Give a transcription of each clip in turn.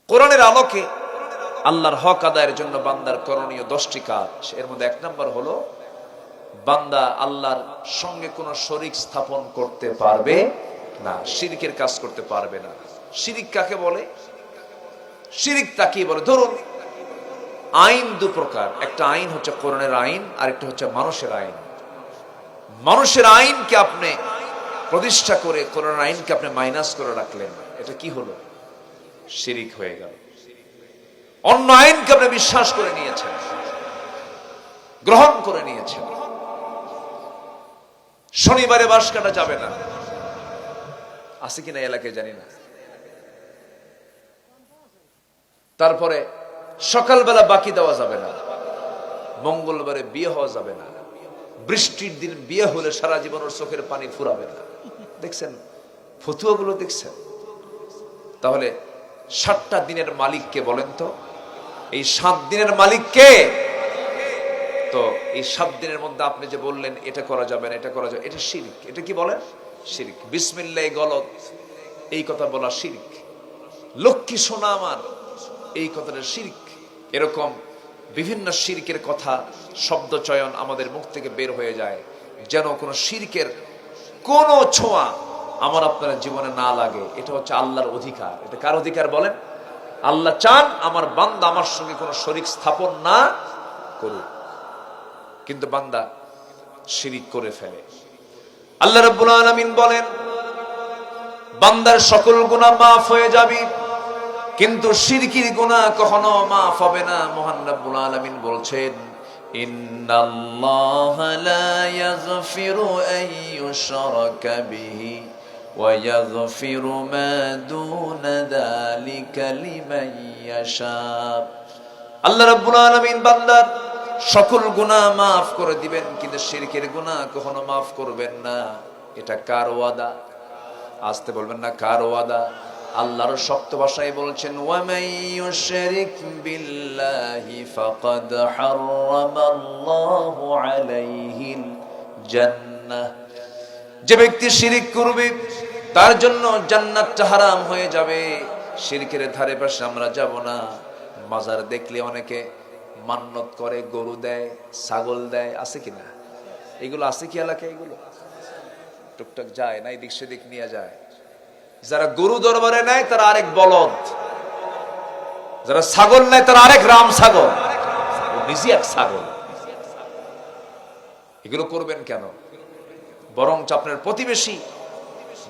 কোরআনের আলোকে আল্লাহর হক আদায়ের জন্য বান্দার করণীয় 10টি কাজ। এর মধ্যে 1 নম্বর হলো বান্দা আল্লাহর সঙ্গে কোনো শরীক স্থাপন করতে পারবে না, শিরকের কাজ করতে পারবে না। শিরিক কাকে বলে? শিরিক তাকেই বলে, ধরুন আইন দু প্রকার, একটা আইন হচ্ছে কোরআনের আইন, আর একটা হচ্ছে মানুষের আইন। মানুষের আইনকে আপনি প্রতিষ্ঠা করে কোরআনের আইনকে আপনি মাইনাস করে রাখলেন, এটা কি হলো? শিরিক হয়ে গেল। অন্য আইনকে আপনি বিশ্বাস করে নিয়েছেন, গ্রহণ করে নিয়েছেন। শনিবারে বাঁশ কাটা যাবে না, আছে কিনা এলাকায় জানি না। তারপরে সকালবেলা বাকি দেওয়া যাবে না, মঙ্গলবারে বিয়ে হওয়া যাবে না, বৃষ্টির দিন বিয়ে হলে সারা জীবন ওর চোখের পানি ফুরাবে না। দেখছেন ফতুয়াগুলো, দেখছেন? তাহলে 7টা দিনের মালিক কে বলেন তো? এই 7 দিনের মালিক কে? তো এই 7 দিনের মধ্যে আপনি যে বললেন এটা করা যাবে না, এটা করা যাবে, এটা শিরক। এটা কি বলেন? শিরক। বিসমিল্লাহ গলত, এই কথা বলা শিরক। লক্ষ্মী সোনা আমার, এই কথাটা শিরক। এরকম বিভিন্ন শিরকের কথা, শব্দ চয়ন আমাদের মুখ থেকে বের হয়ে যায়, যেন কোনো শিরকের কোনো ছোঁয়া আমার আপনার জীবনে না লাগে। এটা হচ্ছে আল্লাহর অধিকার। এটা কার অধিকার বলেন? আল্লাহ চান আমার বান্দা আমার সঙ্গে কোনো শরীক স্থাপন না করুক, কিন্তু বান্দা শিরিক করে ফেলে। আল্লাহ রাব্বুল আলামিন বলেন বান্দার সকল গুনাহ মাফ হয়ে যাবে, কিন্তু শিরকির গুনাহ কখনো মাফ হবে না। মহান রব্বুল আলামিন বলছেন ইন্নাল্লাহা লা ইয়াগফিরু আন ইউশরাকা বিহি ওয়া ইয়াগফিরু মা দুনা যালিকা লিমান ইয়াশা। আল্লাহ রাব্বুল আলামিন বান্দার সকল গুনাহ মাফ করে দিবেন, কিন্তু শিরকের গুনাহ কখনো মাফ করবেন না। এটা কার ওয়াদা? আসতে বলবেন না, কার ওয়াদা? আল্লাহর শক্ত ভাষায় বলছেন ওয়া মান ইউশরিক বিল্লাহি ফাকাদ হারামাল্লাহু আলাইহিল জান্নাহ। যে ব্যক্তি শিরিক করবে তার জন্য জান্নাতটা হারাম হয়ে যাবে। শিরকের ধারে পাশে আমরা যাব না। মাজার দেখলে অনেকে মান্নত করে, গরু দেয়, ছাগল দেয়, আছে কিনা? এগুলো আছে কি এলাকায়? এগুলো টুকটাক যায় না, এদিক সেদিক নিয়ে যায়। যারা গরু দরবারে নেয় তারা আরেক বলদ, যারা ছাগল নেয় তারা আরেক রাম ছাগল, নিজে এক ছাগল। এগুলো করবেন কেন? বরং আপনার প্রতিবেশী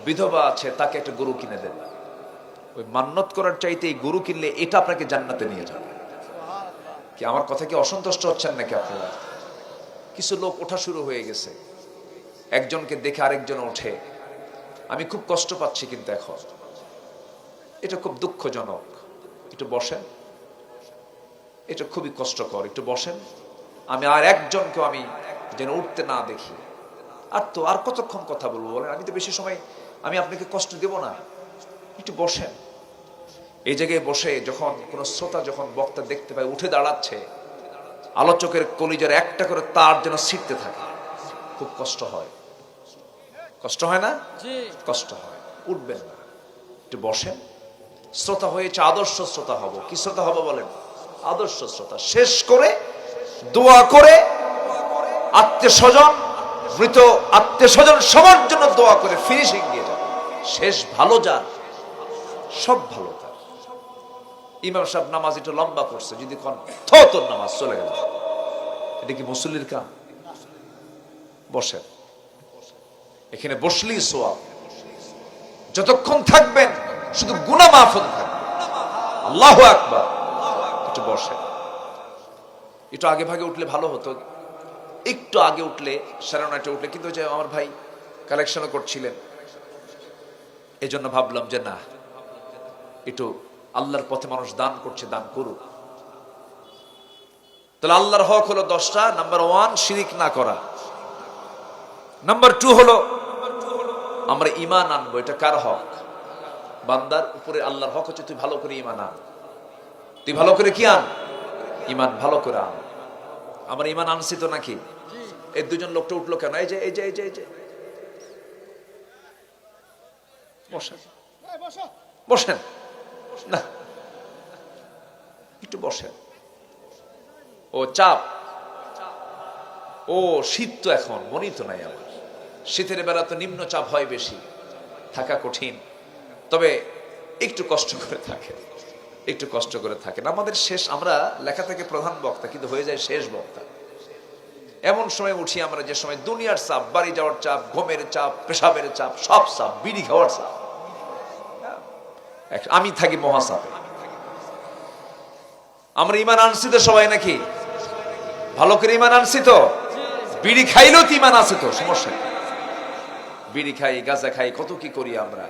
বিধবা আছে, তাকে একটা গরু কিনে দেন। ওই মান্নত করার চাইতে এই গরু কিনলে এটা আপনাকে জান্নাতে নিয়ে যাবে। কি আমার কথা কি অসন্তুষ্ট হচ্ছেন নাকি আপনারা? কিছু লোক ওঠা শুরু হয়ে গেছে, একজনকে দেখে আরেকজন ওঠে। আমি খুব কষ্ট পাচ্ছি, কিন্তু এখন এটা খুব দুঃখজনক। একটু বসেন, এটা খুবই কষ্টকর, একটু বসেন। আমি আর একজনকে আমি যেন উঠতে না দেখি। আর কতক্ষণ কথা বলবো বলেন? আমি তো বেশি সময় আমি আপনাকে কষ্ট দেব না। একটু বসেন। এই জায়গায় বসে যখন কোন শ্রোতা, যখন বক্তা দেখতে পায় উঠে দাঁড়াচ্ছে, আলোচকের কলিজার একটা করে তার যেন ছিটতে থাকে, খুব কষ্ট হয়। কষ্ট হয় না? কষ্ট হয়। উঠবেন না, একটু বসেন। শ্রোতা হয়েছে, আদর্শ শ্রোতা হব। কি শ্রোতা হব বলেন? আদর্শ শ্রোতা। শেষ করে দোয়া করে আত্মীয় স্বজন, মৃত আত্মীয় স্বজন সবার জন্য দোয়া করে ফিনিশিং দিয়ে যাবে। শেষ ভালো যার, সব ভালো তার। ইমাম সাহেব নামাজ একটু লম্বা করছে, যদি কোন তোর নামাজ চলে গেল, এটা কি মুসল্লির কাম? বসেন, এখানে বসলেই সোয়াব। যতক্ষণ থাকবেন শুধু গুনাহ মাফ হতে থাকবে। আল্লাহু আকবার। একটু বসেন। একটু আগে ভাগে উঠলে ভালো হতো, একটু আগে উঠলে, 9:30 উঠলে। কিন্তু যে আমার ভাই কালেকশনও করছিলেন, এই জন্য ভাবলাম যে না, একটু আল্লাহর পথে মানুষ দান করছে, দান করুক। তাহলে আল্লাহর হক হলো 10টা। নাম্বার 1 শিরিক না করা। নাম্বার 2 হলো আমরা ঈমান আনবো। এটা কার হক? বান্দার উপরে আল্লাহর হক হচ্ছে তুই ভালো করে ঈমান আন। তুই ভালো করে কি আন? ঈমান ভালো করে আন। আমরা ঈমান আনছি তো নাকি? এই দুজন লোকটা উঠলো কেন? এই যে এই যে এই যে এই যে বসেন, বসেন না। একটু বসেন। ও চাপ, ও শীত তো এখন মনেই তো নাই আমার। শীতের বেলা তো নিম্ন চাপ হয় বেশি, থাকা কঠিন। তবে একটু কষ্ট করে থাকেন, একটু কষ্ট করে থাকেন। আমাদের শেষ, আমরা লেখা থেকে প্রধান বক্তা কিন্তু হয়ে যায় শেষ বক্তা। এমন সময় উঠি আমরা যে সময় দুনিয়ার চাপ, বাড়ি যাওয়ার চাপ, ঘুমের চাপ, পেশাবের চাপ, সব চাপ, বিড়ি খাওয়ার চাপ। আমি থাকি মহাচাপে। আমরা ইমান আনছি তো সবাই নাকি? ভালো করে ইমান আনছি তো? বিড়ি খাইলেও তো ইমান আছে তো, সমস্যা। বিড়ি খাই, গাঁজা খাই, কত কি করি আমরা।